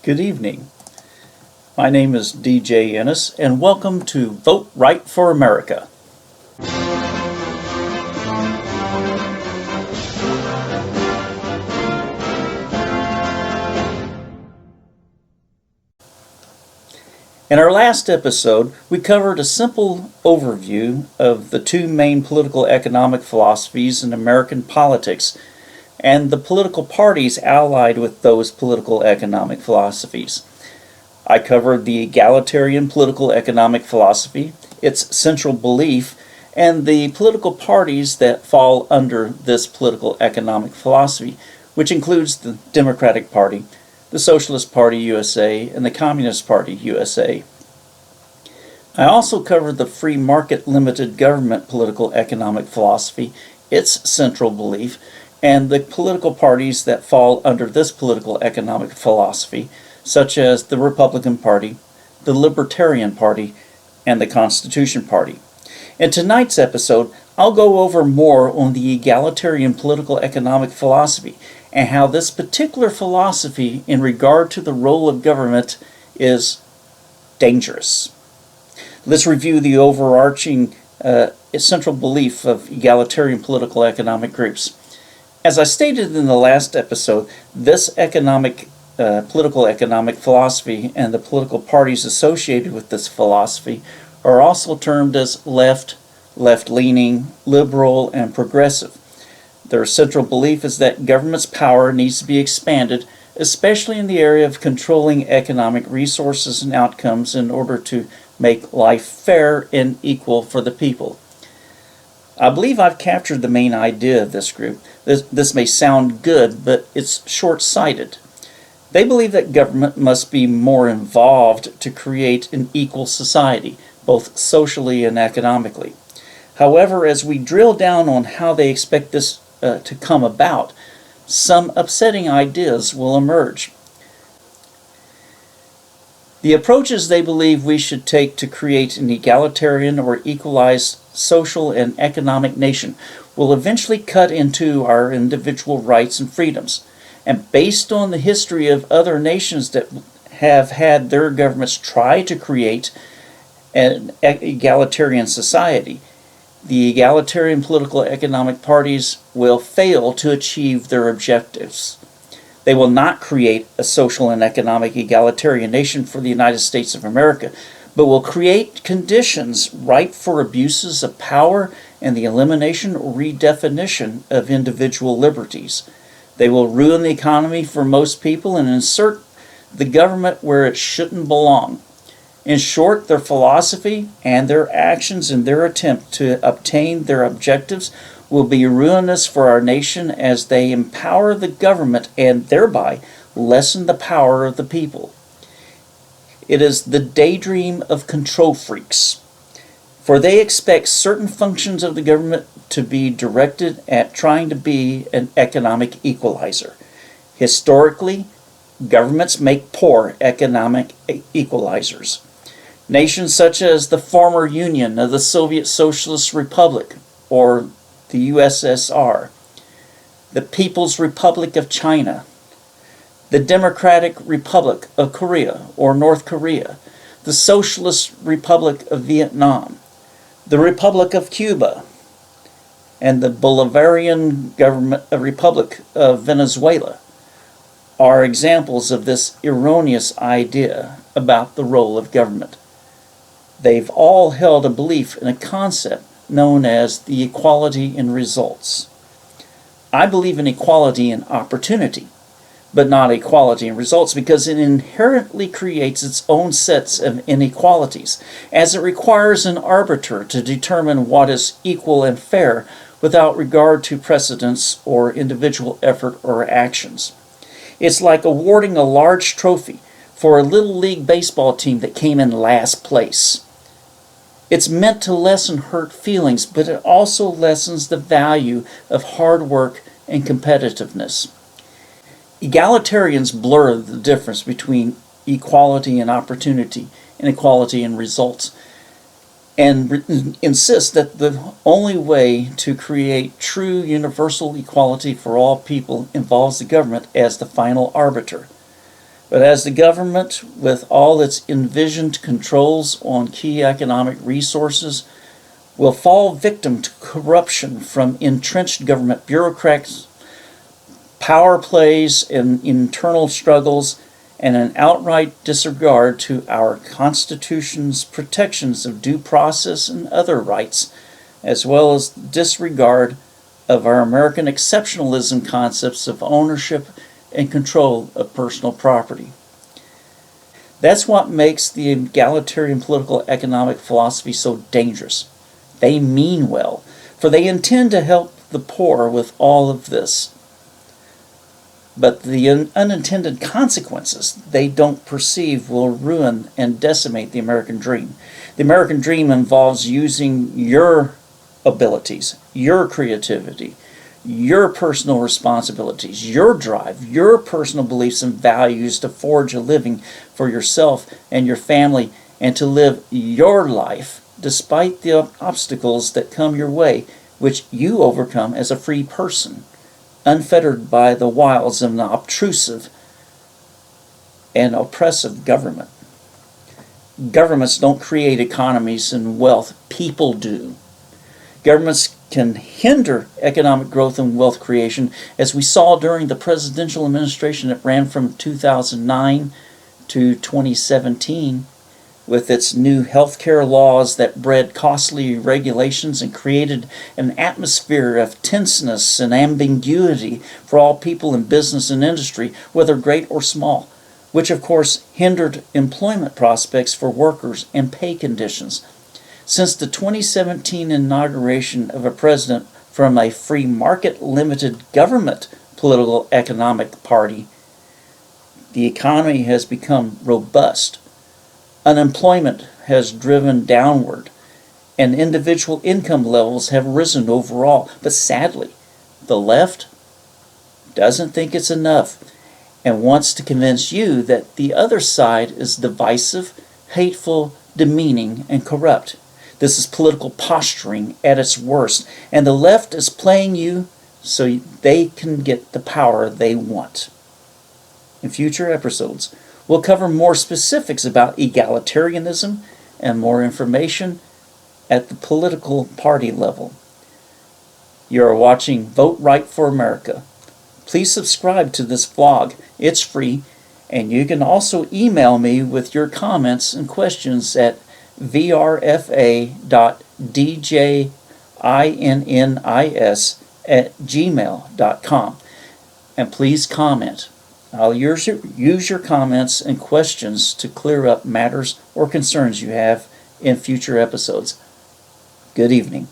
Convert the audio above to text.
Good evening. My name is DJ Ennis, and welcome to Vote Right for America. In our last episode, we covered a simple overview of the two main political economic philosophies in American politics and the political parties allied with those political economic philosophies. I covered the egalitarian political economic philosophy, its central belief, and the political parties that fall under this political economic philosophy, which includes the Democratic Party, the Socialist Party USA, and the Communist Party USA. I also covered the free market limited government political economic philosophy, its central belief, and the political parties that fall under this political economic philosophy, such as the Republican Party, the Libertarian Party, and the Constitution Party. In tonight's episode, I'll go over more on the egalitarian political economic philosophy and how this particular philosophy in regard to the role of government is dangerous. Let's review the overarching central belief of egalitarian political economic groups. As I stated in the last episode, this political economic philosophy and the political parties associated with this philosophy are also termed as left, left-leaning, liberal, and progressive. Their central belief is that government's power needs to be expanded, especially in the area of controlling economic resources and outcomes in order to make life fair and equal for the people. I believe I've captured the main idea of this group. This may sound good, but it's short-sighted. They believe that government must be more involved to create an equal society, both socially and economically. However, as we drill down on how they expect this to come about, some upsetting ideas will emerge. The approaches they believe we should take to create an egalitarian or equalized social and economic nation will eventually cut into our individual rights and freedoms. And based on the history of other nations that have had their governments try to create an egalitarian society, the egalitarian political economic parties will fail to achieve their objectives. They will not create a social and economic egalitarian nation for the United States of America, but will create conditions ripe for abuses of power and the elimination or redefinition of individual liberties. They will ruin the economy for most people and insert the government where it shouldn't belong. In short, their philosophy and their actions in their attempt to obtain their objectives will be ruinous for our nation as they empower the government and thereby lessen the power of the people. It is the daydream of control freaks, for they expect certain functions of the government to be directed at trying to be an economic equalizer. Historically, governments make poor economic equalizers. Nations such as the former Union of the Soviet Socialist Republic, or the USSR, the People's Republic of China, the Democratic Republic of Korea or North Korea, the Socialist Republic of Vietnam, the Republic of Cuba, and the Bolivarian Republic of Venezuela are examples of this erroneous idea about the role of government. They've all held a belief in a concept known as the equality in results. I believe in equality in opportunity, but not equality in results, because it inherently creates its own sets of inequalities, as it requires an arbiter to determine what is equal and fair without regard to precedents or individual effort or actions. It's like awarding a large trophy for a little league baseball team that came in last place. It's meant to lessen hurt feelings, but it also lessens the value of hard work and competitiveness. Egalitarians blur the difference between equality and opportunity and equality in results, and insist that the only way to create true universal equality for all people involves the government as the final arbiter. But as the government, with all its envisioned controls on key economic resources, will fall victim to corruption from entrenched government bureaucrats, power plays and internal struggles, and an outright disregard to our Constitution's protections of due process and other rights, as well as disregard of our American exceptionalism concepts of ownership and control of personal property. That's what makes the egalitarian political economic philosophy so dangerous. They mean well, for they intend to help the poor with all of this. But the unintended consequences they don't perceive will ruin and decimate the American dream. The American dream involves using your abilities, your creativity, your personal responsibilities, your drive, your personal beliefs and values to forge a living for yourself and your family and to live your life despite the obstacles that come your way, which you overcome as a free person, unfettered by the wiles of an obtrusive and oppressive government. Governments don't create economies and wealth, people do. Governments can hinder economic growth and wealth creation, as we saw during the presidential administration that ran from 2009 to 2017, with its new healthcare laws that bred costly regulations and created an atmosphere of tenseness and ambiguity for all people in business and industry, whether great or small, which of course hindered employment prospects for workers and pay conditions. Since the 2017 inauguration of a president from a free market limited government political economic party, the economy has become robust. Unemployment has driven downward, and individual income levels have risen overall. But sadly, the left doesn't think it's enough and wants to convince you that the other side is divisive, hateful, demeaning, and corrupt. This is political posturing at its worst, and the left is playing you so they can get the power they want. In future episodes, we'll cover more specifics about egalitarianism and more information at the political party level. You are watching Vote Right for America. Please subscribe to this vlog. It's free, and you can also email me with your comments and questions at vrfa.djinnis@gmail.com. And please comment. I'll use your comments and questions to clear up matters or concerns you have in future episodes. Good evening.